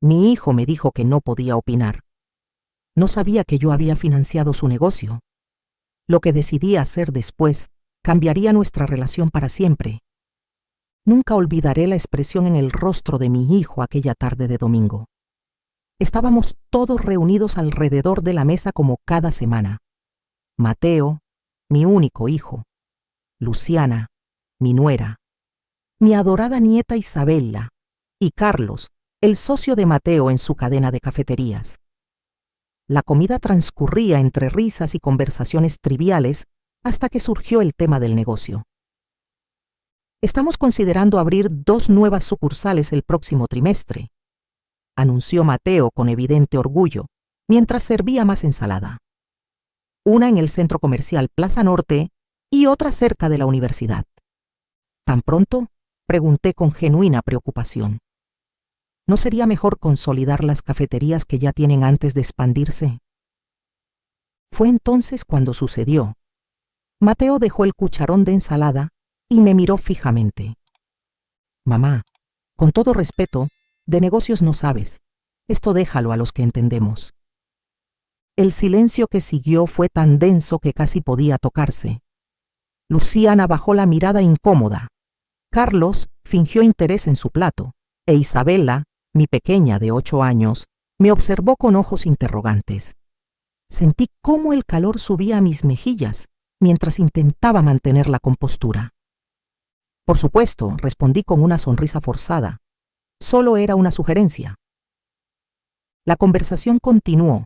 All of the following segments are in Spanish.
Mi hijo me dijo que no podía opinar. No sabía que yo había financiado su negocio. Lo que decidí hacer después cambiaría nuestra relación para siempre. Nunca olvidaré la expresión en el rostro de mi hijo aquella tarde de domingo. Estábamos todos reunidos alrededor de la mesa como cada semana. Mateo, mi único hijo, Luciana, mi nuera, mi adorada nieta Isabella y Carlos, el socio de Mateo en su cadena de cafeterías. La comida transcurría entre risas y conversaciones triviales hasta que surgió el tema del negocio. Estamos considerando abrir 2 nuevas sucursales el próximo trimestre, anunció Mateo con evidente orgullo, mientras servía más ensalada. Una en el centro comercial Plaza Norte y otra cerca de la universidad. ¿Tan pronto?, pregunté con genuina preocupación. ¿No sería mejor consolidar las cafeterías que ya tienen antes de expandirse? Fue entonces cuando sucedió. Mateo dejó el cucharón de ensalada y me miró fijamente. Mamá, con todo respeto, de negocios no sabes. Esto déjalo a los que entendemos. El silencio que siguió fue tan denso que casi podía tocarse. Luciana bajó la mirada incómoda. Carlos fingió interés en su plato, e Isabela, mi pequeña de 8 años, me observó con ojos interrogantes. Sentí cómo el calor subía a mis mejillas mientras intentaba mantener la compostura. Por supuesto, respondí con una sonrisa forzada. Solo era una sugerencia. La conversación continuó,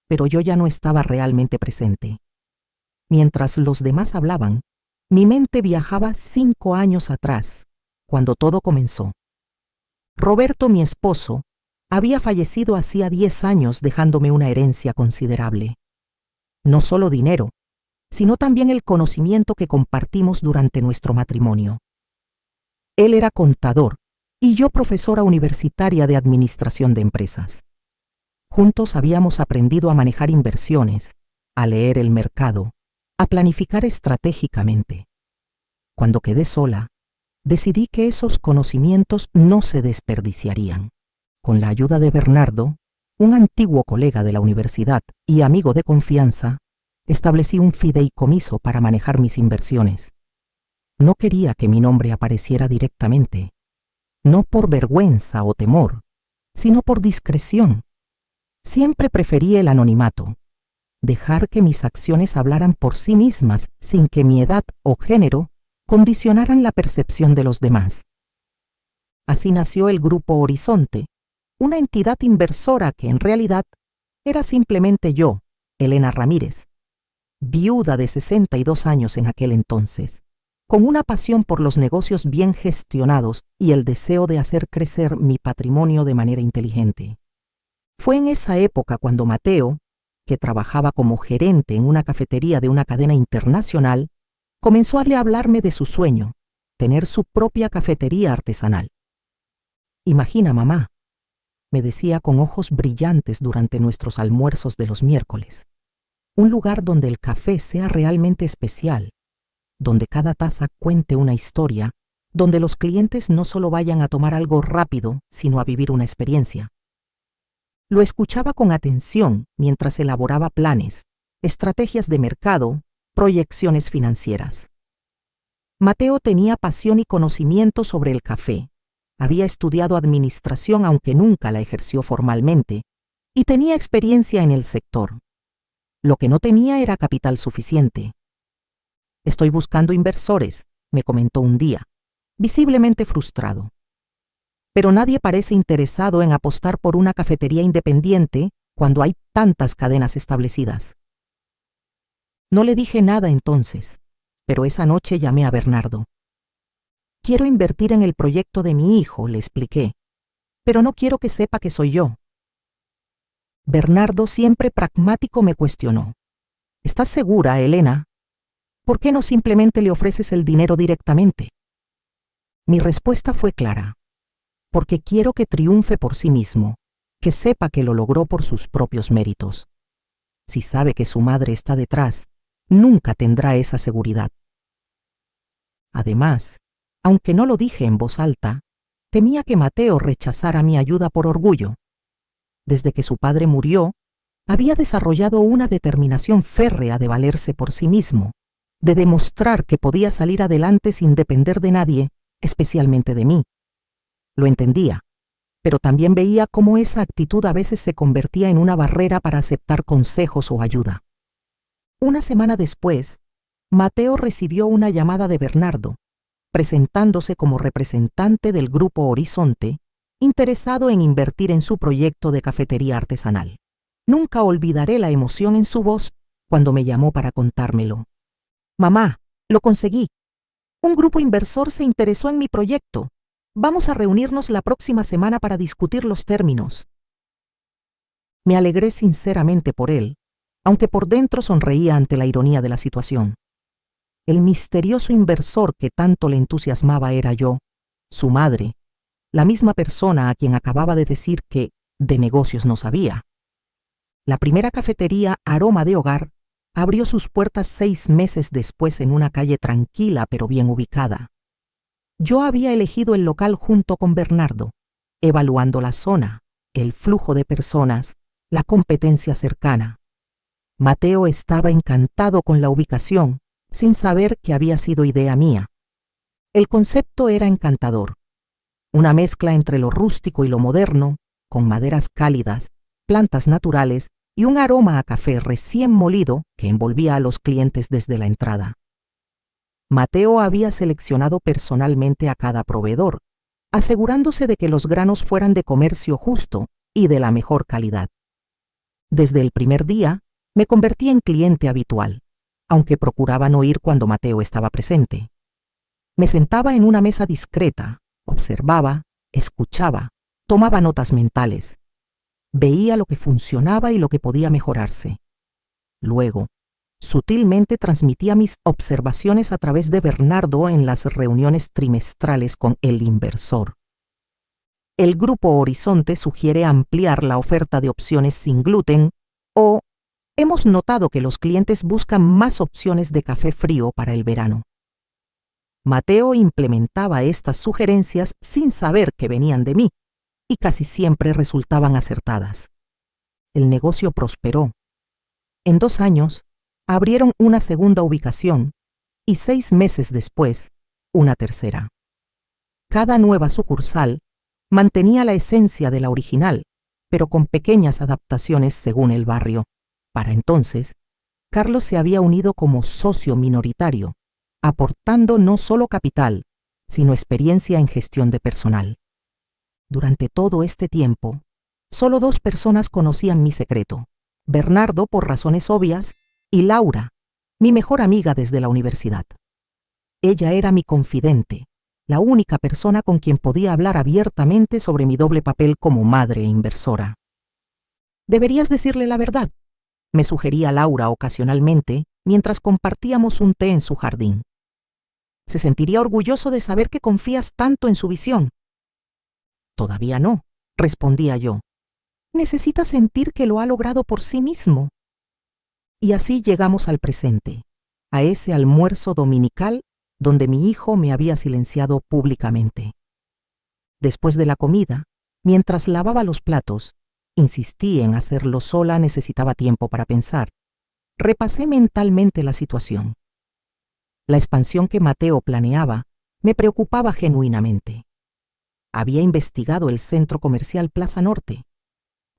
pero yo ya no estaba realmente presente. Mientras los demás hablaban, mi mente viajaba 5 años atrás, cuando todo comenzó. Roberto, mi esposo, había fallecido hacía 10 años dejándome una herencia considerable. No solo dinero, sino también el conocimiento que compartimos durante nuestro matrimonio. Él era contador y yo profesora universitaria de administración de empresas. Juntos habíamos aprendido a manejar inversiones, a leer el mercado, a planificar estratégicamente. Cuando quedé sola, decidí que esos conocimientos no se desperdiciarían. Con la ayuda de Bernardo, un antiguo colega de la universidad y amigo de confianza, establecí un fideicomiso para manejar mis inversiones. No quería que mi nombre apareciera directamente, no por vergüenza o temor, sino por discreción. Siempre preferí el anonimato, dejar que mis acciones hablaran por sí mismas sin que mi edad o género condicionaran la percepción de los demás. Así nació el Grupo Horizonte, una entidad inversora que en realidad era simplemente yo, Elena Ramírez, viuda de 62 años en aquel entonces, con una pasión por los negocios bien gestionados y el deseo de hacer crecer mi patrimonio de manera inteligente. Fue en esa época cuando Mateo, que trabajaba como gerente en una cafetería de una cadena internacional, comenzó a hablarme de su sueño, tener su propia cafetería artesanal. Imagina, mamá, me decía con ojos brillantes durante nuestros almuerzos de los miércoles, un lugar donde el café sea realmente especial, donde cada taza cuente una historia, donde los clientes no solo vayan a tomar algo rápido, sino a vivir una experiencia. Lo escuchaba con atención mientras elaboraba planes, estrategias de mercado, proyecciones financieras. Mateo tenía pasión y conocimiento sobre el café. Había estudiado administración aunque nunca la ejerció formalmente, y tenía experiencia en el sector. Lo que no tenía era capital suficiente. Estoy buscando inversores, me comentó un día, visiblemente frustrado. Pero nadie parece interesado en apostar por una cafetería independiente cuando hay tantas cadenas establecidas. No le dije nada entonces, pero esa noche llamé a Bernardo. Quiero invertir en el proyecto de mi hijo, le expliqué, pero no quiero que sepa que soy yo. Bernardo, siempre pragmático, me cuestionó. ¿Estás segura, Elena? ¿Por qué no simplemente le ofreces el dinero directamente? Mi respuesta fue clara. Porque quiero que triunfe por sí mismo, que sepa que lo logró por sus propios méritos. Si sabe que su madre está detrás, nunca tendrá esa seguridad. Además, aunque no lo dije en voz alta, temía que Mateo rechazara mi ayuda por orgullo, Desde que su padre murió, había desarrollado una determinación férrea de valerse por sí mismo, de demostrar que podía salir adelante sin depender de nadie, especialmente de mí. Lo entendía, pero también veía cómo esa actitud a veces se convertía en una barrera para aceptar consejos o ayuda. Una semana después, Mateo recibió una llamada de Bernardo, presentándose como representante del Grupo Horizonte, interesado en invertir en su proyecto de cafetería artesanal. Nunca olvidaré la emoción en su voz cuando me llamó para contármelo. «Mamá, lo conseguí. Un grupo inversor se interesó en mi proyecto. Vamos a reunirnos la próxima semana para discutir los términos». Me alegré sinceramente por él, aunque por dentro sonreía ante la ironía de la situación. El misterioso inversor que tanto le entusiasmaba era yo, su madre, la misma persona a quien acababa de decir que de negocios no sabía. La primera cafetería Aroma de Hogar abrió sus puertas 6 meses después en una calle tranquila pero bien ubicada. Yo había elegido el local junto con Bernardo, evaluando la zona, el flujo de personas, la competencia cercana. Mateo estaba encantado con la ubicación, sin saber que había sido idea mía. El concepto era encantador, una mezcla entre lo rústico y lo moderno, con maderas cálidas, plantas naturales y un aroma a café recién molido que envolvía a los clientes desde la entrada. Mateo había seleccionado personalmente a cada proveedor, asegurándose de que los granos fueran de comercio justo y de la mejor calidad. Desde el primer día, me convertí en cliente habitual, aunque procuraba no ir cuando Mateo estaba presente. Me sentaba en una mesa discreta, observaba, escuchaba, tomaba notas mentales. Veía lo que funcionaba y lo que podía mejorarse. Luego, sutilmente transmitía mis observaciones a través de Bernardo en las reuniones trimestrales con el inversor. El Grupo Horizonte sugiere ampliar la oferta de opciones sin gluten o hemos notado que los clientes buscan más opciones de café frío para el verano. Mateo implementaba estas sugerencias sin saber que venían de mí, y casi siempre resultaban acertadas. El negocio prosperó. En 2 años, abrieron una segunda ubicación y 6 meses después, una tercera. Cada nueva sucursal mantenía la esencia de la original, pero con pequeñas adaptaciones según el barrio. Para entonces, Carlos se había unido como socio minoritario, aportando no solo capital, sino experiencia en gestión de personal. Durante todo este tiempo, solo 2 personas conocían mi secreto: Bernardo por razones obvias y Laura, mi mejor amiga desde la universidad. Ella era mi confidente, la única persona con quien podía hablar abiertamente sobre mi doble papel como madre e inversora. «Deberías decirle la verdad», me sugería Laura ocasionalmente mientras compartíamos un té en su jardín. «Se sentiría orgulloso de saber que confías tanto en su visión». «Todavía no», respondía yo. «Necesita sentir que lo ha logrado por sí mismo». Y así llegamos al presente, a ese almuerzo dominical donde mi hijo me había silenciado públicamente. Después de la comida, mientras lavaba los platos, insistí en hacerlo sola, necesitaba tiempo para pensar. Repasé mentalmente la situación. La expansión que Mateo planeaba me preocupaba genuinamente. Había investigado el centro comercial Plaza Norte.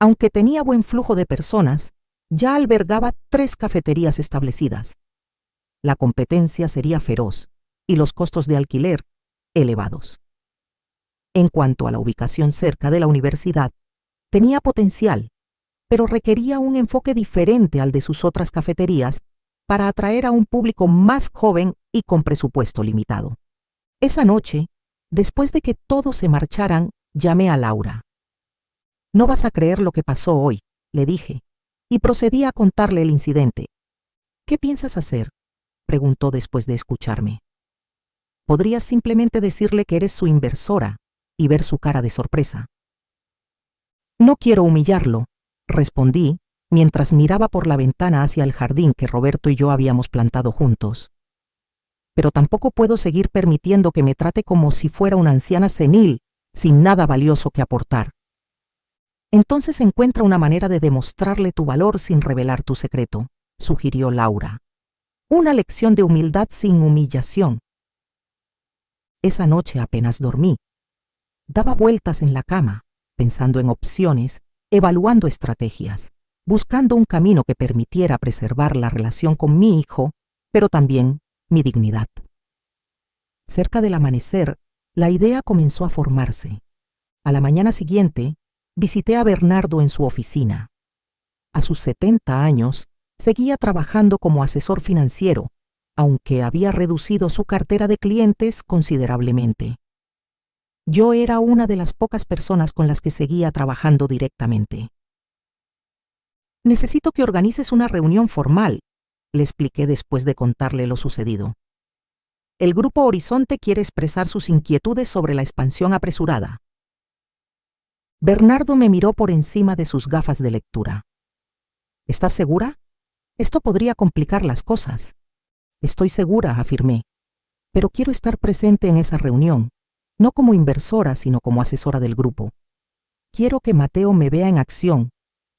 Aunque tenía buen flujo de personas, ya albergaba 3 cafeterías establecidas. La competencia sería feroz y los costos de alquiler elevados. En cuanto a la ubicación cerca de la universidad, tenía potencial, pero requería un enfoque diferente al de sus otras cafeterías para atraer a un público más joven y con presupuesto limitado. Esa noche, después de que todos se marcharan, llamé a Laura. «No vas a creer lo que pasó hoy», le dije, y procedí a contarle el incidente. «¿Qué piensas hacer?», preguntó después de escucharme. «Podrías simplemente decirle que eres su inversora y ver su cara de sorpresa». «No quiero humillarlo», respondí, mientras miraba por la ventana hacia el jardín que Roberto y yo habíamos plantado juntos. «Pero tampoco puedo seguir permitiendo que me trate como si fuera una anciana senil, sin nada valioso que aportar». Entonces encuentra una manera de demostrarle tu valor sin revelar tu secreto, sugirió Laura. Una lección de humildad sin humillación. Esa noche apenas dormí. Daba vueltas en la cama, pensando en opciones, evaluando estrategias, buscando un camino que permitiera preservar la relación con mi hijo, pero también mi dignidad. Cerca del amanecer, la idea comenzó a formarse. A la mañana siguiente, visité a Bernardo en su oficina. A sus 70 años, seguía trabajando como asesor financiero, aunque había reducido su cartera de clientes considerablemente. Yo era una de las pocas personas con las que seguía trabajando directamente. Necesito que organices una reunión formal, le expliqué después de contarle lo sucedido. El Grupo Horizonte quiere expresar sus inquietudes sobre la expansión apresurada. Bernardo me miró por encima de sus gafas de lectura. ¿Estás segura? Esto podría complicar las cosas. Estoy segura, afirmé, pero quiero estar presente en esa reunión, no como inversora, sino como asesora del grupo. Quiero que Mateo me vea en acción,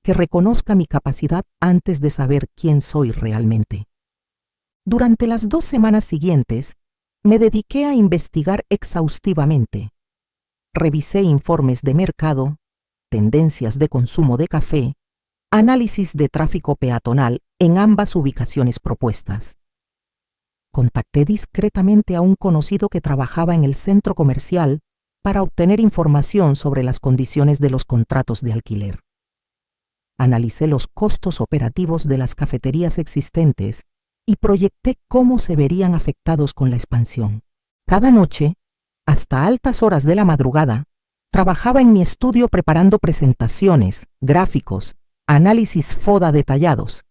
que reconozca mi capacidad antes de saber quién soy realmente. Durante las 2 semanas siguientes, me dediqué a investigar exhaustivamente. Revisé informes de mercado, tendencias de consumo de café, análisis de tráfico peatonal en ambas ubicaciones propuestas. Contacté discretamente a un conocido que trabajaba en el centro comercial para obtener información sobre las condiciones de los contratos de alquiler. Analicé los costos operativos de las cafeterías existentes y proyecté cómo se verían afectados con la expansión. Cada noche, hasta altas horas de la madrugada, trabajaba en mi estudio preparando presentaciones, gráficos, análisis FODA detallados.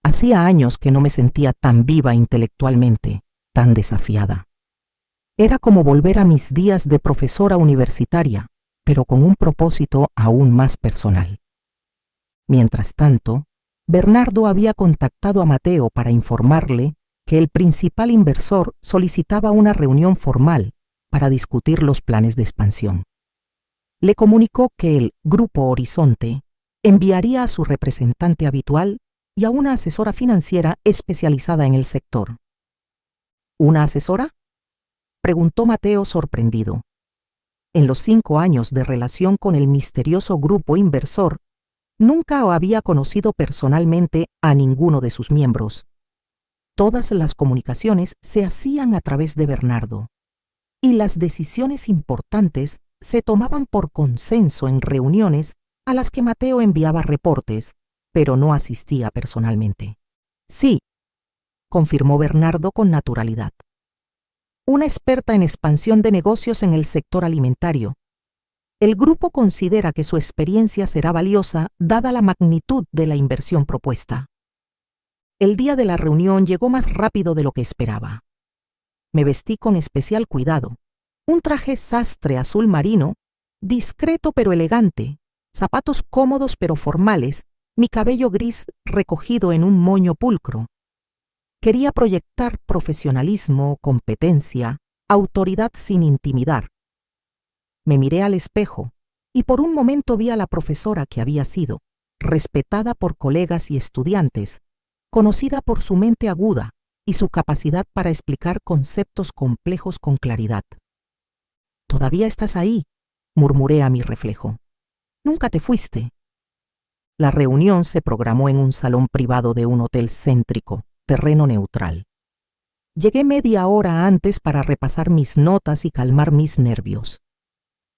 Hacía años que no me sentía tan viva intelectualmente, tan desafiada. Era como volver a mis días de profesora universitaria, pero con un propósito aún más personal. Mientras tanto, Bernardo había contactado a Mateo para informarle que el principal inversor solicitaba una reunión formal para discutir los planes de expansión. Le comunicó que el Grupo Horizonte enviaría a su representante habitual y a una asesora financiera especializada en el sector. ¿Una asesora?, preguntó Mateo sorprendido. En los 5 años de relación con el misterioso grupo inversor, nunca había conocido personalmente a ninguno de sus miembros. Todas las comunicaciones se hacían a través de Bernardo, y las decisiones importantes se tomaban por consenso en reuniones a las que Mateo enviaba reportes, pero no asistía personalmente. Sí, confirmó Bernardo con naturalidad. Una experta en expansión de negocios en el sector alimentario. El grupo considera que su experiencia será valiosa dada la magnitud de la inversión propuesta. El día de la reunión llegó más rápido de lo que esperaba. Me vestí con especial cuidado. Un traje sastre azul marino, discreto pero elegante, zapatos cómodos pero formales, mi cabello gris recogido en un moño pulcro. Quería proyectar profesionalismo, competencia, autoridad sin intimidar. Me miré al espejo y por un momento vi a la profesora que había sido, respetada por colegas y estudiantes, conocida por su mente aguda y su capacidad para explicar conceptos complejos con claridad. «¿Todavía estás ahí?», murmuré a mi reflejo. «Nunca te fuiste». La reunión se programó en un salón privado de un hotel céntrico, terreno neutral. Llegué media hora antes para repasar mis notas y calmar mis nervios.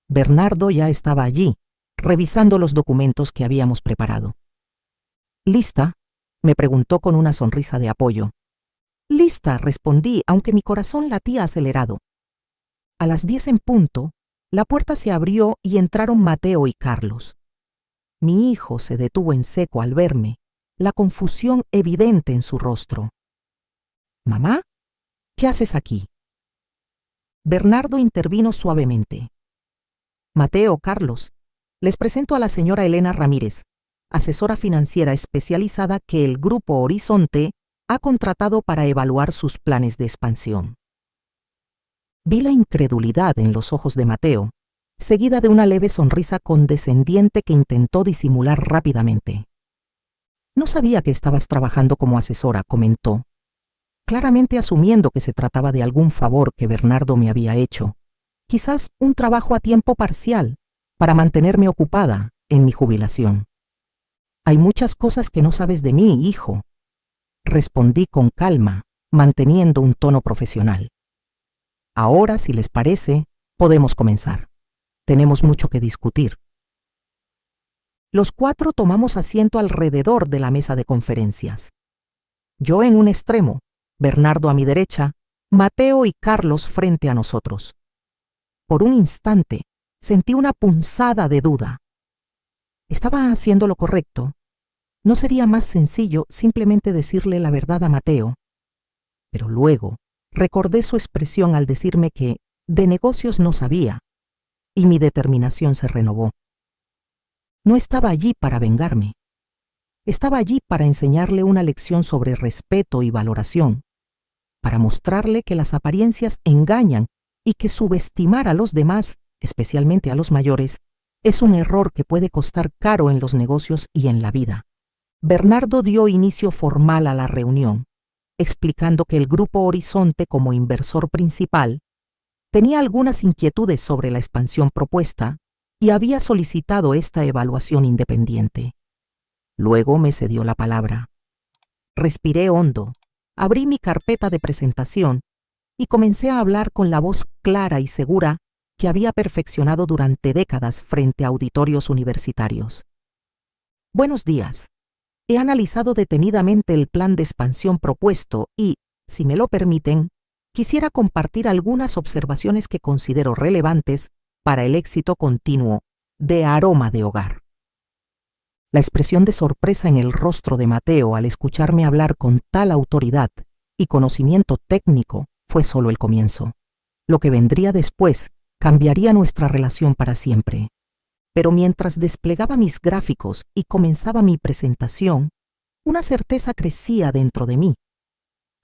Bernardo ya estaba allí, revisando los documentos que habíamos preparado. «¿Lista?», me preguntó con una sonrisa de apoyo. «Lista», respondí, aunque mi corazón latía acelerado. A las 10 en punto, la puerta se abrió y entraron Mateo y Carlos. Mi hijo se detuvo en seco al verme, la confusión evidente en su rostro. «¿Mamá? ¿Qué haces aquí?». Bernardo intervino suavemente. «Mateo, Carlos, les presento a la señora Elena Ramírez, asesora financiera especializada que el Grupo Horizonte ha contratado para evaluar sus planes de expansión». Vi la incredulidad en los ojos de Mateo, seguida de una leve sonrisa condescendiente que intentó disimular rápidamente. No sabía que estabas trabajando como asesora, comentó, claramente asumiendo que se trataba de algún favor que Bernardo me había hecho, quizás un trabajo a tiempo parcial para mantenerme ocupada en mi jubilación. Hay muchas cosas que no sabes de mí, hijo, respondí con calma, manteniendo un tono profesional. Ahora, si les parece, podemos comenzar. Tenemos mucho que discutir. Los 4 tomamos asiento alrededor de la mesa de conferencias. Yo en un extremo, Bernardo a mi derecha, Mateo y Carlos frente a nosotros. Por un instante, sentí una punzada de duda. ¿Estaba haciendo lo correcto? ¿No sería más sencillo simplemente decirle la verdad a Mateo? Pero luego recordé su expresión al decirme que de negocios no sabía, y mi determinación se renovó. No estaba allí para vengarme. Estaba allí para enseñarle una lección sobre respeto y valoración, para mostrarle que las apariencias engañan y que subestimar a los demás, especialmente a los mayores, es un error que puede costar caro en los negocios y en la vida. Bernardo dio inicio formal a la reunión, explicando que el Grupo Horizonte, como inversor principal, tenía algunas inquietudes sobre la expansión propuesta y había solicitado esta evaluación independiente. Luego me cedió la palabra. Respiré hondo, abrí mi carpeta de presentación y comencé a hablar con la voz clara y segura que había perfeccionado durante décadas frente a auditorios universitarios. Buenos días. He analizado detenidamente el plan de expansión propuesto y, si me lo permiten, quisiera compartir algunas observaciones que considero relevantes para el éxito continuo de Aroma de Hogar. La expresión de sorpresa en el rostro de Mateo al escucharme hablar con tal autoridad y conocimiento técnico fue solo el comienzo. Lo que vendría después cambiaría nuestra relación para siempre. Pero mientras desplegaba mis gráficos y comenzaba mi presentación, una certeza crecía dentro de mí.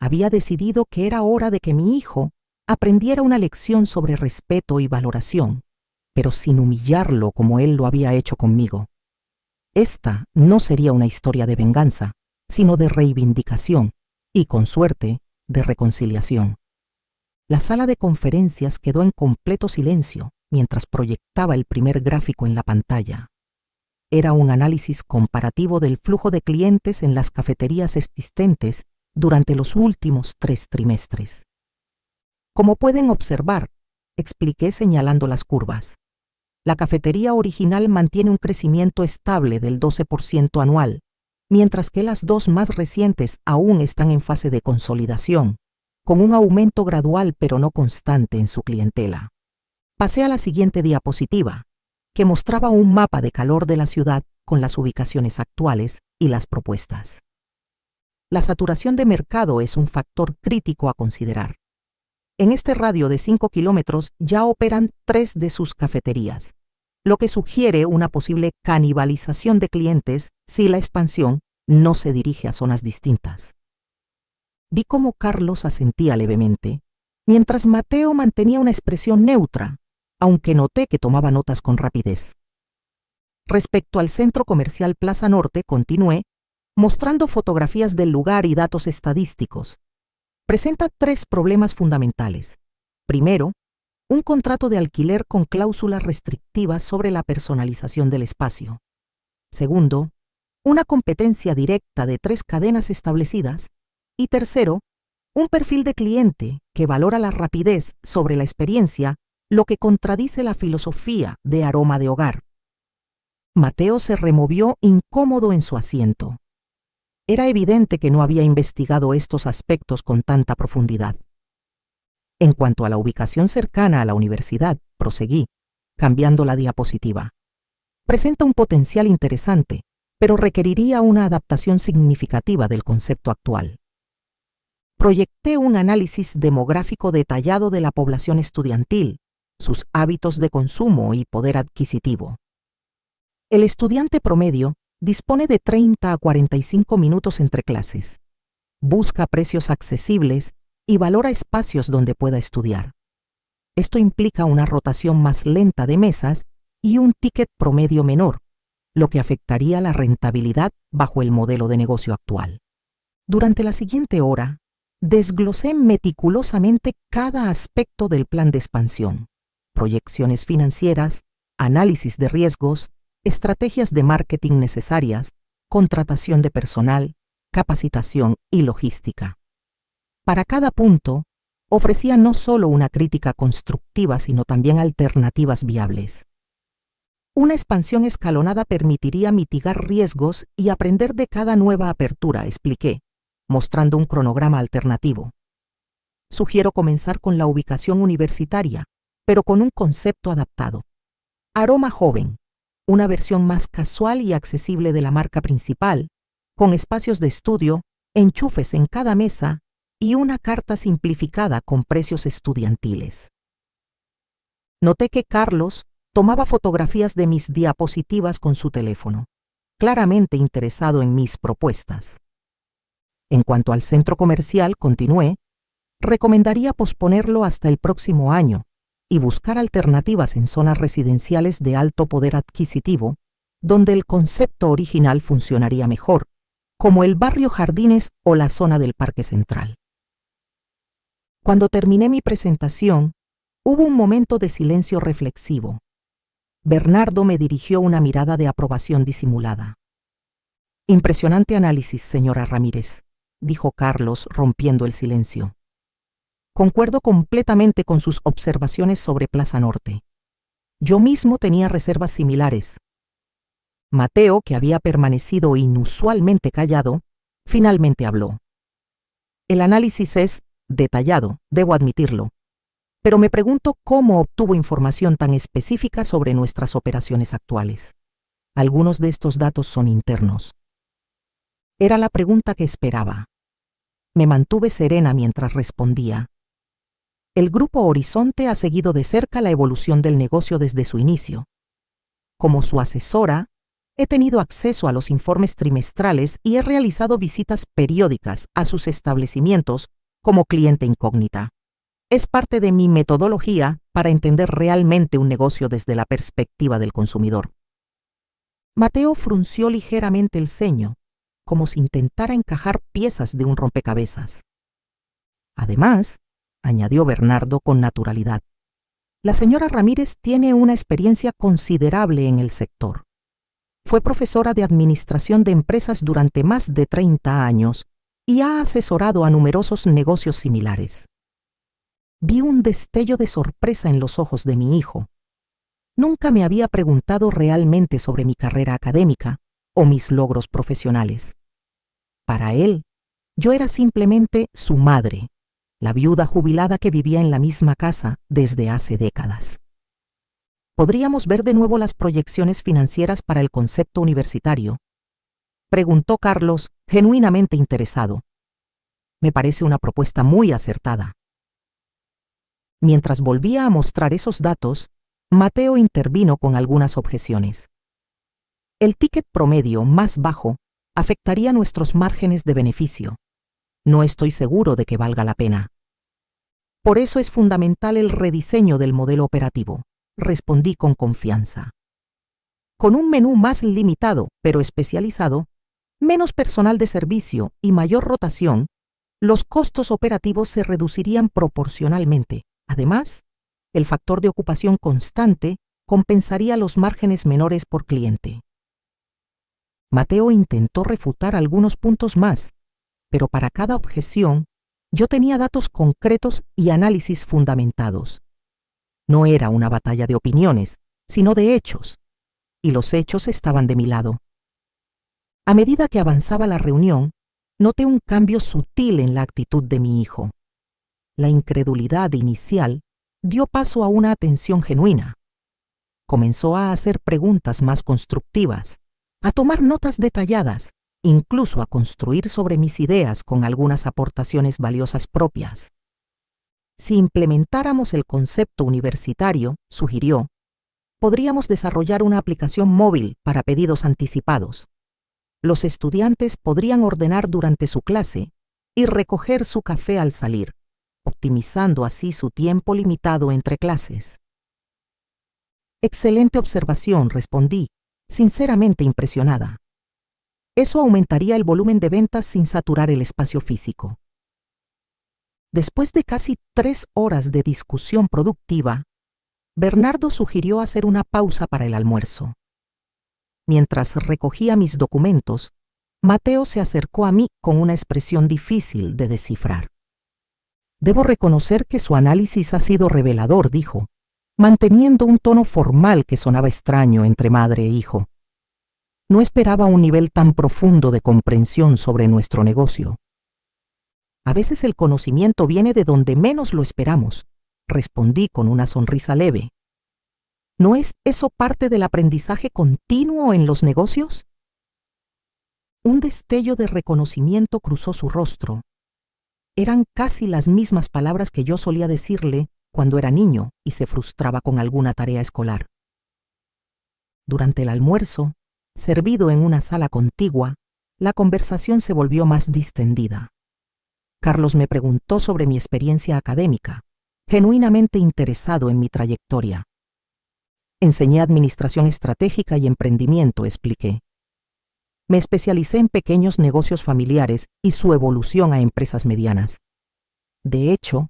Había decidido que era hora de que mi hijo aprendiera una lección sobre respeto y valoración, pero sin humillarlo como él lo había hecho conmigo. Esta no sería una historia de venganza, sino de reivindicación y, con suerte, de reconciliación. La sala de conferencias quedó en completo silencio mientras proyectaba el primer gráfico en la pantalla. Era un análisis comparativo del flujo de clientes en las cafeterías existentes durante los últimos 3 trimestres. Como pueden observar, expliqué señalando las curvas. La cafetería original mantiene un crecimiento estable del 12% anual, mientras que las 2 más recientes aún están en fase de consolidación, con un aumento gradual pero no constante en su clientela. Pasé a la siguiente diapositiva, que mostraba un mapa de calor de la ciudad con las ubicaciones actuales y las propuestas. La saturación de mercado es un factor crítico a considerar. En este radio de 5 kilómetros ya operan 3 de sus cafeterías, lo que sugiere una posible canibalización de clientes si la expansión no se dirige a zonas distintas. Vi cómo Carlos asentía levemente, mientras Mateo mantenía una expresión neutra, aunque noté que tomaba notas con rapidez. Respecto al centro comercial Plaza Norte, continué, mostrando fotografías del lugar y datos estadísticos. Presenta 3 problemas fundamentales. Primero, un contrato de alquiler con cláusulas restrictivas sobre la personalización del espacio. Segundo, una competencia directa de 3 cadenas establecidas. Y tercero, un perfil de cliente que valora la rapidez sobre la experiencia, lo que contradice la filosofía de Aroma de Hogar. Mateo se removió incómodo en su asiento. Era evidente que no había investigado estos aspectos con tanta profundidad. En cuanto a la ubicación cercana a la universidad, proseguí, cambiando la diapositiva. Presenta un potencial interesante, pero requeriría una adaptación significativa del concepto actual. Proyecté un análisis demográfico detallado de la población estudiantil, sus hábitos de consumo y poder adquisitivo. El estudiante promedio dispone de 30 a 45 minutos entre clases. Busca precios accesibles y valora espacios donde pueda estudiar. Esto implica una rotación más lenta de mesas y un ticket promedio menor, lo que afectaría la rentabilidad bajo el modelo de negocio actual. Durante la siguiente hora, desglosé meticulosamente cada aspecto del plan de expansión: proyecciones financieras, análisis de riesgos, estrategias de marketing necesarias, contratación de personal, capacitación y logística. Para cada punto, ofrecía no solo una crítica constructiva, sino también alternativas viables. Una expansión escalonada permitiría mitigar riesgos y aprender de cada nueva apertura, expliqué, mostrando un cronograma alternativo. Sugiero comenzar con la ubicación universitaria, pero con un concepto adaptado. Aroma joven, una versión más casual y accesible de la marca principal, con espacios de estudio, enchufes en cada mesa y una carta simplificada con precios estudiantiles. Noté que Carlos tomaba fotografías de mis diapositivas con su teléfono, claramente interesado en mis propuestas. En cuanto al centro comercial, continué, recomendaría posponerlo hasta el próximo año y buscar alternativas en zonas residenciales de alto poder adquisitivo, donde el concepto original funcionaría mejor, como el barrio Jardines o la zona del Parque Central. Cuando terminé mi presentación, hubo un momento de silencio reflexivo. Bernardo me dirigió una mirada de aprobación disimulada. Impresionante análisis, señora Ramírez, dijo Carlos, rompiendo el silencio. Concuerdo completamente con sus observaciones sobre Plaza Norte. Yo mismo tenía reservas similares. Mateo, que había permanecido inusualmente callado, finalmente habló. El análisis es detallado, debo admitirlo, pero me pregunto cómo obtuvo información tan específica sobre nuestras operaciones actuales. Algunos de estos datos son internos. Era la pregunta que esperaba. Me mantuve serena mientras respondía. El Grupo Horizonte ha seguido de cerca la evolución del negocio desde su inicio. Como su asesora, he tenido acceso a los informes trimestrales y he realizado visitas periódicas a sus establecimientos como cliente incógnita. Es parte de mi metodología para entender realmente un negocio desde la perspectiva del consumidor. Mateo frunció ligeramente el ceño, como si intentara encajar piezas de un rompecabezas. Además, añadió Bernardo con naturalidad, la señora Ramírez tiene una experiencia considerable en el sector. Fue profesora de administración de empresas durante más de 30 años y ha asesorado a numerosos negocios similares. Vi un destello de sorpresa en los ojos de mi hijo. Nunca me había preguntado realmente sobre mi carrera académica o mis logros profesionales. Para él, yo era simplemente su madre, la viuda jubilada que vivía en la misma casa desde hace décadas. ¿Podríamos ver de nuevo las proyecciones financieras para el concepto universitario?, preguntó Carlos, genuinamente interesado. Me parece una propuesta muy acertada. Mientras volvía a mostrar esos datos, Mateo intervino con algunas objeciones. El ticket promedio más bajo afectaría nuestros márgenes de beneficio. No estoy seguro de que valga la pena. Por eso es fundamental el rediseño del modelo operativo, respondí con confianza. Con un menú más limitado, pero especializado, menos personal de servicio y mayor rotación, los costos operativos se reducirían proporcionalmente. Además, el factor de ocupación constante compensaría los márgenes menores por cliente. Mateo intentó refutar algunos puntos más, pero para cada objeción yo tenía datos concretos y análisis fundamentados. No era una batalla de opiniones, sino de hechos, y los hechos estaban de mi lado. A medida que avanzaba la reunión, noté un cambio sutil en la actitud de mi hijo. La incredulidad inicial dio paso a una atención genuina. Comenzó a hacer preguntas más constructivas, a tomar notas detalladas, incluso a construir sobre mis ideas con algunas aportaciones valiosas propias. Si implementáramos el concepto universitario, sugirió, podríamos desarrollar una aplicación móvil para pedidos anticipados. Los estudiantes podrían ordenar durante su clase y recoger su café al salir, optimizando así su tiempo limitado entre clases. Excelente observación, respondí, sinceramente impresionada. Eso aumentaría el volumen de ventas sin saturar el espacio físico. Después de casi 3 horas de discusión productiva, Bernardo sugirió hacer una pausa para el almuerzo. Mientras recogía mis documentos, Mateo se acercó a mí con una expresión difícil de descifrar. Debo reconocer que su análisis ha sido revelador, dijo, manteniendo un tono formal que sonaba extraño entre madre e hijo. No esperaba un nivel tan profundo de comprensión sobre nuestro negocio. A veces el conocimiento viene de donde menos lo esperamos, respondí con una sonrisa leve. ¿No es eso parte del aprendizaje continuo en los negocios? Un destello de reconocimiento cruzó su rostro. Eran casi las mismas palabras que yo solía decirle cuando era niño y se frustraba con alguna tarea escolar. Durante el almuerzo, servido en una sala contigua, la conversación se volvió más distendida. Carlos me preguntó sobre mi experiencia académica, genuinamente interesado en mi trayectoria. Enseñé administración estratégica y emprendimiento, expliqué. Me especialicé en pequeños negocios familiares y su evolución a empresas medianas. De hecho,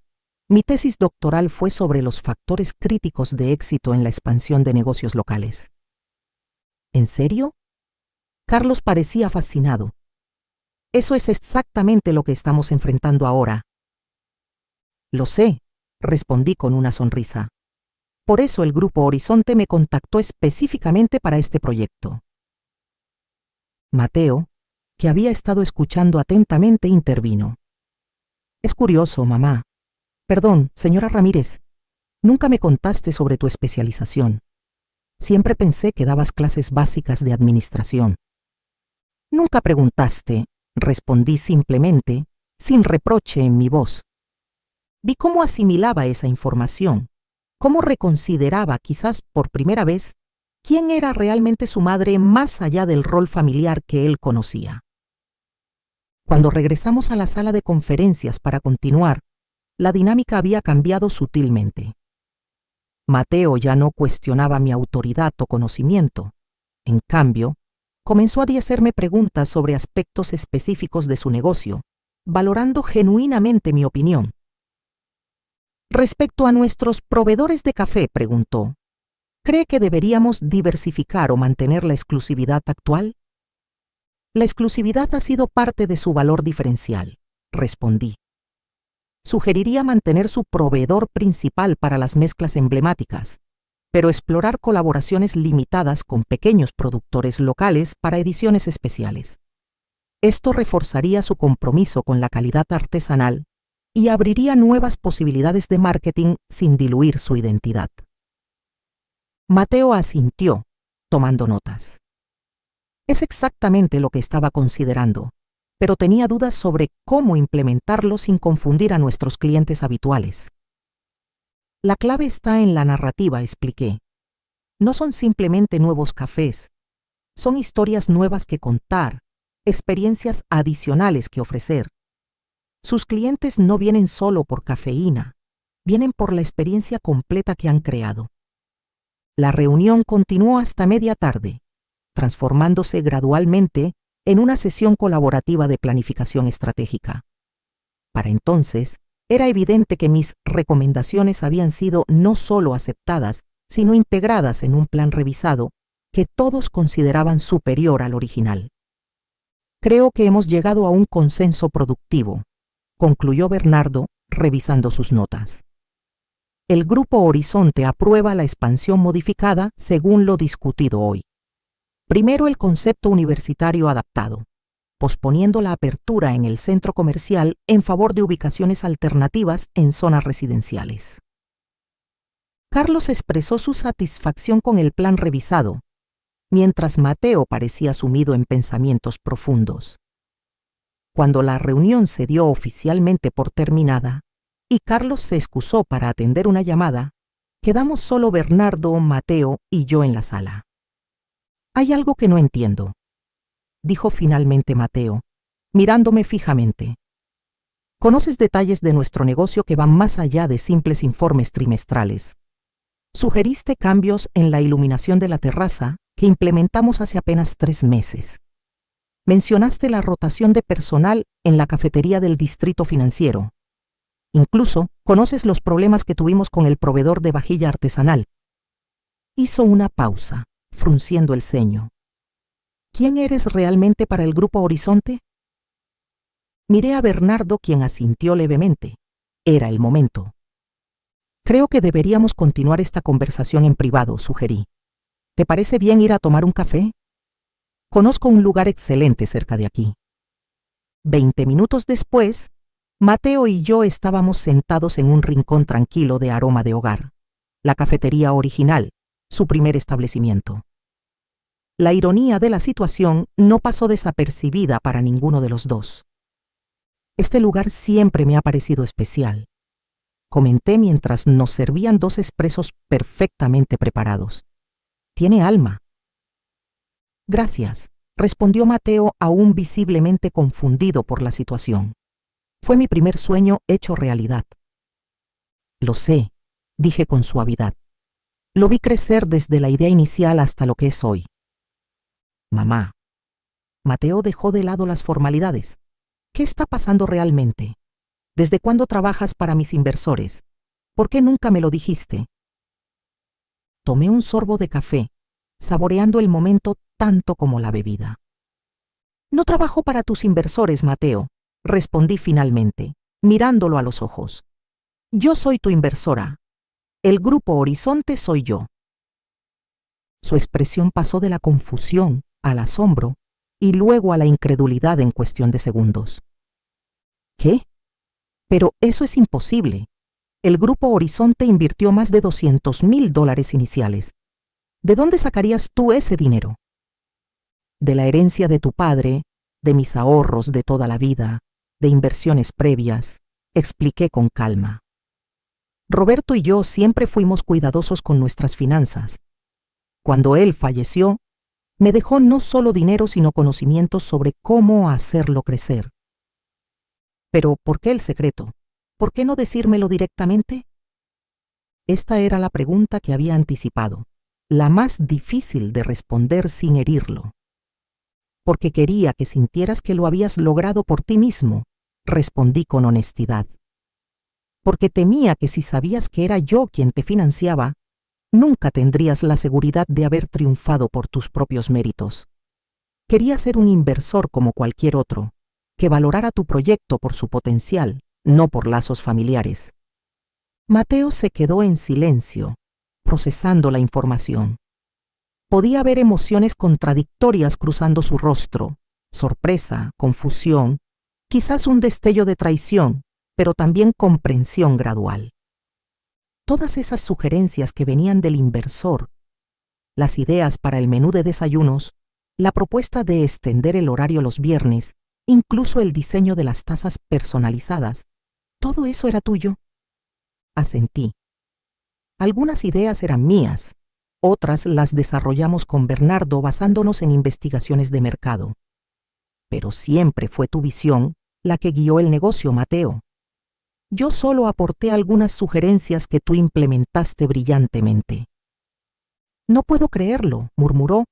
mi tesis doctoral fue sobre los factores críticos de éxito en la expansión de negocios locales. ¿En serio? Carlos parecía fascinado. Eso es exactamente lo que estamos enfrentando ahora. Lo sé, respondí con una sonrisa. Por eso el Grupo Horizonte me contactó específicamente para este proyecto. Mateo, que había estado escuchando atentamente, intervino. Es curioso, mamá. Perdón, señora Ramírez, nunca me contaste sobre tu especialización. Siempre pensé que dabas clases básicas de administración. Nunca preguntaste, respondí simplemente, sin reproche en mi voz. Vi cómo asimilaba esa información, cómo reconsideraba, quizás por primera vez, quién era realmente su madre más allá del rol familiar que él conocía. Cuando regresamos a la sala de conferencias para continuar, la dinámica había cambiado sutilmente. Mateo ya no cuestionaba mi autoridad o conocimiento. En cambio, comenzó a hacerme preguntas sobre aspectos específicos de su negocio, valorando genuinamente mi opinión. Respecto a nuestros proveedores de café, preguntó, ¿cree que deberíamos diversificar o mantener la exclusividad actual? La exclusividad ha sido parte de su valor diferencial, respondí. Sugeriría mantener su proveedor principal para las mezclas emblemáticas, pero explorar colaboraciones limitadas con pequeños productores locales para ediciones especiales. Esto reforzaría su compromiso con la calidad artesanal y abriría nuevas posibilidades de marketing sin diluir su identidad. Mateo asintió, tomando notas. Es exactamente lo que estaba considerando, pero tenía dudas sobre cómo implementarlo sin confundir a nuestros clientes habituales. La clave está en la narrativa, expliqué. No son simplemente nuevos cafés, son historias nuevas que contar, experiencias adicionales que ofrecer. Sus clientes no vienen solo por cafeína, vienen por la experiencia completa que han creado. La reunión continuó hasta media tarde, transformándose gradualmente en una sesión colaborativa de planificación estratégica. Para entonces, era evidente que mis recomendaciones habían sido no solo aceptadas, sino integradas en un plan revisado que todos consideraban superior al original. Creo que hemos llegado a un consenso productivo, concluyó Bernardo, revisando sus notas. El Grupo Horizonte aprueba la expansión modificada según lo discutido hoy. Primero, el concepto universitario adaptado, posponiendo la apertura en el centro comercial en favor de ubicaciones alternativas en zonas residenciales. Carlos expresó su satisfacción con el plan revisado, mientras Mateo parecía sumido en pensamientos profundos. Cuando la reunión se dio oficialmente por terminada y Carlos se excusó para atender una llamada, quedamos solo Bernardo, Mateo y yo en la sala. Hay algo que no entiendo, dijo finalmente Mateo, mirándome fijamente. Conoces detalles de nuestro negocio que van más allá de simples informes trimestrales. Sugeriste cambios en la iluminación de la terraza que implementamos hace apenas 3 meses. Mencionaste la rotación de personal en la cafetería del distrito financiero. Incluso conoces los problemas que tuvimos con el proveedor de vajilla artesanal. Hizo una pausa, frunciendo el ceño. ¿Quién eres realmente para el Grupo Horizonte? Miré a Bernardo, quien asintió levemente. Era el momento. Creo que deberíamos continuar esta conversación en privado, sugerí. ¿Te parece bien ir a tomar un café? Conozco un lugar excelente cerca de aquí. 20 minutos después, Mateo y yo estábamos sentados en un rincón tranquilo de aroma de hogar, la cafetería original, su primer establecimiento. La ironía de la situación no pasó desapercibida para ninguno de los dos. Este lugar siempre me ha parecido especial, comenté mientras nos servían 2 expresos perfectamente preparados. Tiene alma. Gracias, respondió Mateo, aún visiblemente confundido por la situación. Fue mi primer sueño hecho realidad. Lo sé, dije con suavidad. Lo vi crecer desde la idea inicial hasta lo que es hoy. Mamá. Mateo dejó de lado las formalidades. ¿Qué está pasando realmente? ¿Desde cuándo trabajas para mis inversores? ¿Por qué nunca me lo dijiste? Tomé un sorbo de café, saboreando el momento tanto como la bebida. No trabajo para tus inversores, Mateo, respondí finalmente, mirándolo a los ojos. Yo soy tu inversora. El Grupo Horizonte soy yo. Su expresión pasó de la confusión al asombro y luego a la incredulidad en cuestión de segundos. ¿Qué? Pero eso es imposible. El Grupo Horizonte invirtió más de $200,000 iniciales. ¿De dónde sacarías tú ese dinero? De la herencia de tu padre, de mis ahorros de toda la vida, de inversiones previas, expliqué con calma. Roberto y yo siempre fuimos cuidadosos con nuestras finanzas. Cuando él falleció, me dejó no solo dinero sino conocimientos sobre cómo hacerlo crecer. Pero, ¿por qué el secreto? ¿Por qué no decírmelo directamente? Esta era la pregunta que había anticipado, la más difícil de responder sin herirlo. Porque quería que sintieras que lo habías logrado por ti mismo, respondí con honestidad. Porque temía que si sabías que era yo quien te financiaba, nunca tendrías la seguridad de haber triunfado por tus propios méritos. Quería ser un inversor como cualquier otro, que valorara tu proyecto por su potencial, no por lazos familiares. Mateo se quedó en silencio, procesando la información. Podía ver emociones contradictorias cruzando su rostro, sorpresa, confusión, quizás un destello de traición, pero también comprensión gradual. Todas esas sugerencias que venían del inversor, las ideas para el menú de desayunos, la propuesta de extender el horario los viernes, incluso el diseño de las tazas personalizadas, ¿todo eso era tuyo? Asentí. Algunas ideas eran mías, otras las desarrollamos con Bernardo basándonos en investigaciones de mercado. Pero siempre fue tu visión la que guió el negocio, Mateo. Yo solo aporté algunas sugerencias que tú implementaste brillantemente. No puedo creerlo, murmuró,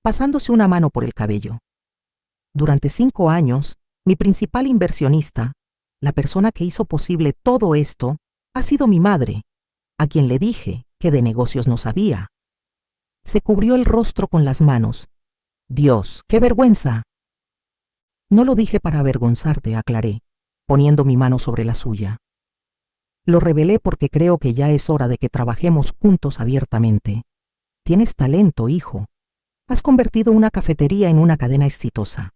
pasándose una mano por el cabello. Durante 5 años, mi principal inversionista, la persona que hizo posible todo esto, ha sido mi madre, a quien le dije que de negocios no sabía. Se cubrió el rostro con las manos. Dios, qué vergüenza. No lo dije para avergonzarte, aclaré, poniendo mi mano sobre la suya. Lo revelé porque creo que ya es hora de que trabajemos juntos abiertamente. Tienes talento, hijo. Has convertido una cafetería en una cadena exitosa.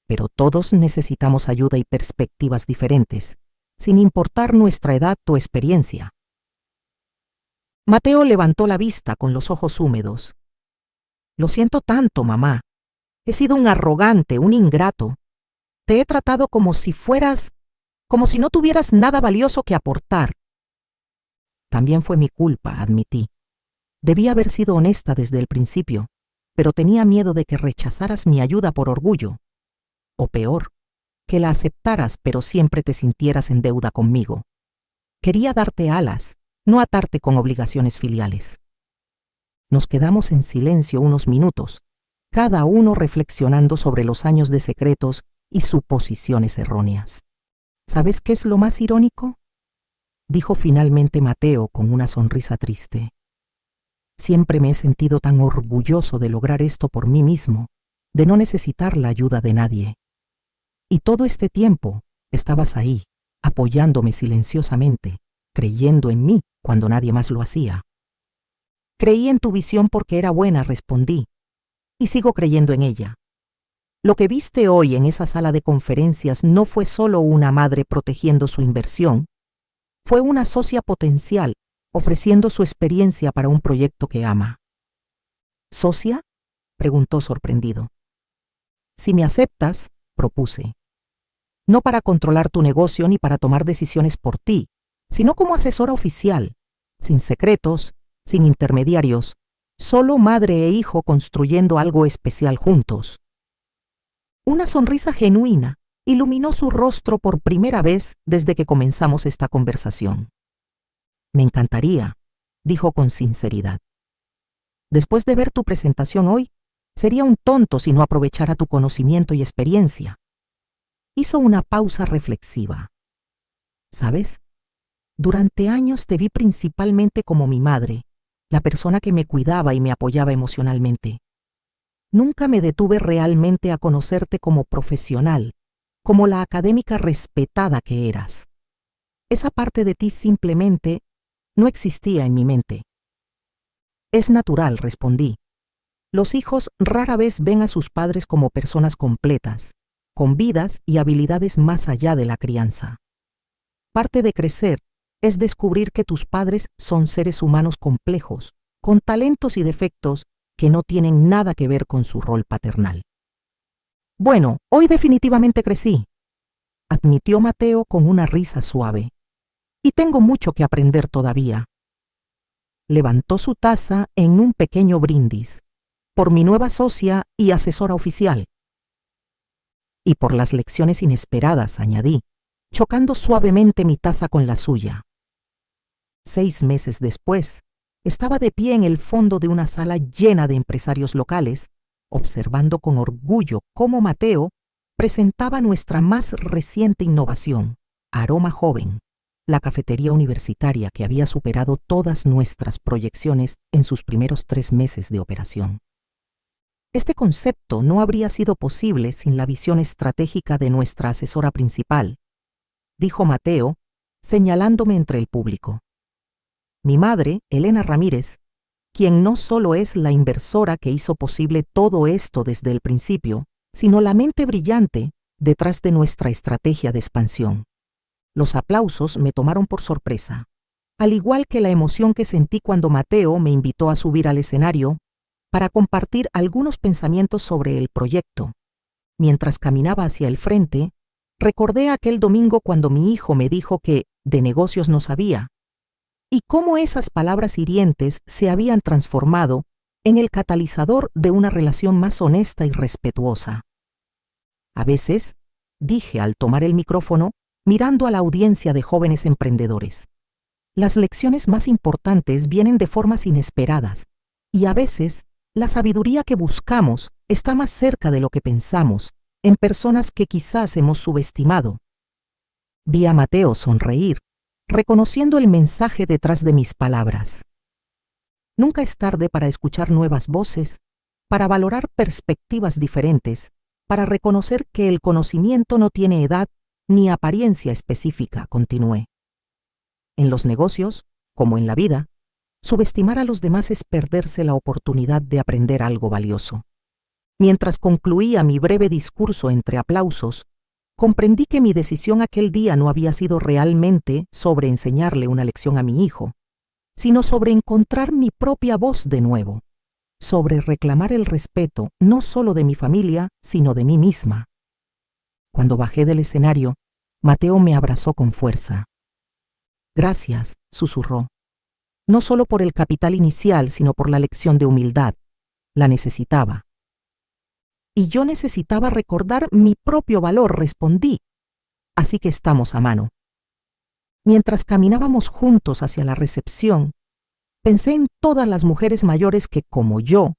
Pero todos necesitamos ayuda y perspectivas diferentes, sin importar nuestra edad o experiencia. Mateo levantó la vista con los ojos húmedos. Lo siento tanto, mamá. He sido un arrogante, un ingrato. Te he tratado como si no tuvieras nada valioso que aportar. También fue mi culpa, admití. Debí haber sido honesta desde el principio, pero tenía miedo de que rechazaras mi ayuda por orgullo. O peor, que la aceptaras, pero siempre te sintieras en deuda conmigo. Quería darte alas, no atarte con obligaciones filiales. Nos quedamos en silencio unos minutos, cada uno reflexionando sobre los años de secretos y suposiciones erróneas. ¿Sabes qué es lo más irónico?, dijo finalmente Mateo con una sonrisa triste. Siempre me he sentido tan orgulloso de lograr esto por mí mismo, de no necesitar la ayuda de nadie. Y todo este tiempo estabas ahí, apoyándome silenciosamente, creyendo en mí cuando nadie más lo hacía. Creí en tu visión porque era buena, respondí, y sigo creyendo en ella. Lo que viste hoy en esa sala de conferencias no fue solo una madre protegiendo su inversión, fue una socia potencial ofreciendo su experiencia para un proyecto que ama. ¿Socia?, preguntó sorprendido. Si me aceptas, propuse. No para controlar tu negocio ni para tomar decisiones por ti, sino como asesora oficial, sin secretos, sin intermediarios, solo madre e hijo construyendo algo especial juntos. Una sonrisa genuina iluminó su rostro por primera vez desde que comenzamos esta conversación. Me encantaría, dijo con sinceridad. Después de ver tu presentación hoy, sería un tonto si no aprovechara tu conocimiento y experiencia. Hizo una pausa reflexiva. ¿Sabes? Durante años te vi principalmente como mi madre, la persona que me cuidaba y me apoyaba emocionalmente. Nunca me detuve realmente a conocerte como profesional, como la académica respetada que eras. Esa parte de ti simplemente no existía en mi mente. Es natural, respondí. Los hijos rara vez ven a sus padres como personas completas, con vidas y habilidades más allá de la crianza. Parte de crecer es descubrir que tus padres son seres humanos complejos, con talentos y defectos que no tienen nada que ver con su rol paternal. Bueno, hoy definitivamente crecí, admitió Mateo con una risa suave. Y tengo mucho que aprender todavía. Levantó su taza en un pequeño brindis, por mi nueva socia y asesora oficial. Y por las lecciones inesperadas, añadí, chocando suavemente mi taza con la suya. 6 meses después, estaba de pie en el fondo de una sala llena de empresarios locales, observando con orgullo cómo Mateo presentaba nuestra más reciente innovación, Aroma Joven, la cafetería universitaria que había superado todas nuestras proyecciones en sus primeros 3 meses de operación. Este concepto no habría sido posible sin la visión estratégica de nuestra asesora principal, dijo Mateo, señalándome entre el público. Mi madre, Elena Ramírez, quien no solo es la inversora que hizo posible todo esto desde el principio, sino la mente brillante detrás de nuestra estrategia de expansión. Los aplausos me tomaron por sorpresa, al igual que la emoción que sentí cuando Mateo me invitó a subir al escenario para compartir algunos pensamientos sobre el proyecto. Mientras caminaba hacia el frente, recordé aquel domingo cuando mi hijo me dijo que de negocios no sabía, y cómo esas palabras hirientes se habían transformado en el catalizador de una relación más honesta y respetuosa. A veces, dije al tomar el micrófono, mirando a la audiencia de jóvenes emprendedores, las lecciones más importantes vienen de formas inesperadas, y a veces la sabiduría que buscamos está más cerca de lo que pensamos, en personas que quizás hemos subestimado. Vi a Mateo sonreír, reconociendo el mensaje detrás de mis palabras. Nunca es tarde para escuchar nuevas voces, para valorar perspectivas diferentes, para reconocer que el conocimiento no tiene edad ni apariencia específica, continué. En los negocios, como en la vida, subestimar a los demás es perderse la oportunidad de aprender algo valioso. Mientras concluía mi breve discurso entre aplausos, comprendí que mi decisión aquel día no había sido realmente sobre enseñarle una lección a mi hijo, sino sobre encontrar mi propia voz de nuevo, sobre reclamar el respeto no solo de mi familia, sino de mí misma. Cuando bajé del escenario, Mateo me abrazó con fuerza. Gracias, susurró. No solo por el capital inicial, sino por la lección de humildad. La necesitaba. Y yo necesitaba recordar mi propio valor, respondí. Así que estamos a mano. Mientras caminábamos juntos hacia la recepción, pensé en todas las mujeres mayores que, como yo,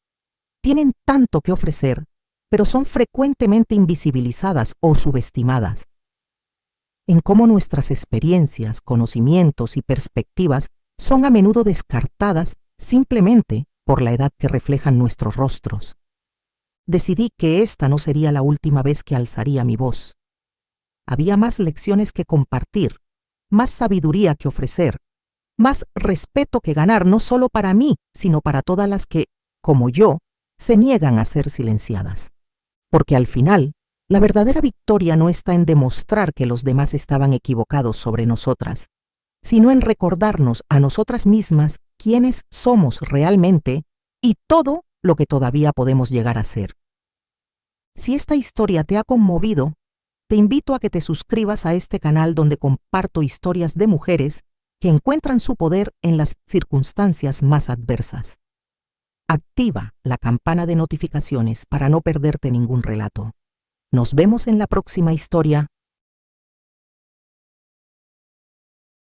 tienen tanto que ofrecer, pero son frecuentemente invisibilizadas o subestimadas. En cómo nuestras experiencias, conocimientos y perspectivas son a menudo descartadas simplemente por la edad que reflejan nuestros rostros. Decidí que esta no sería la última vez que alzaría mi voz. Había más lecciones que compartir, más sabiduría que ofrecer, más respeto que ganar, no solo para mí, sino para todas las que, como yo, se niegan a ser silenciadas. Porque al final, la verdadera victoria no está en demostrar que los demás estaban equivocados sobre nosotras, sino en recordarnos a nosotras mismas quiénes somos realmente y todo lo que todavía podemos llegar a ser. Si esta historia te ha conmovido, te invito a que te suscribas a este canal donde comparto historias de mujeres que encuentran su poder en las circunstancias más adversas. Activa la campana de notificaciones para no perderte ningún relato. Nos vemos en la próxima historia.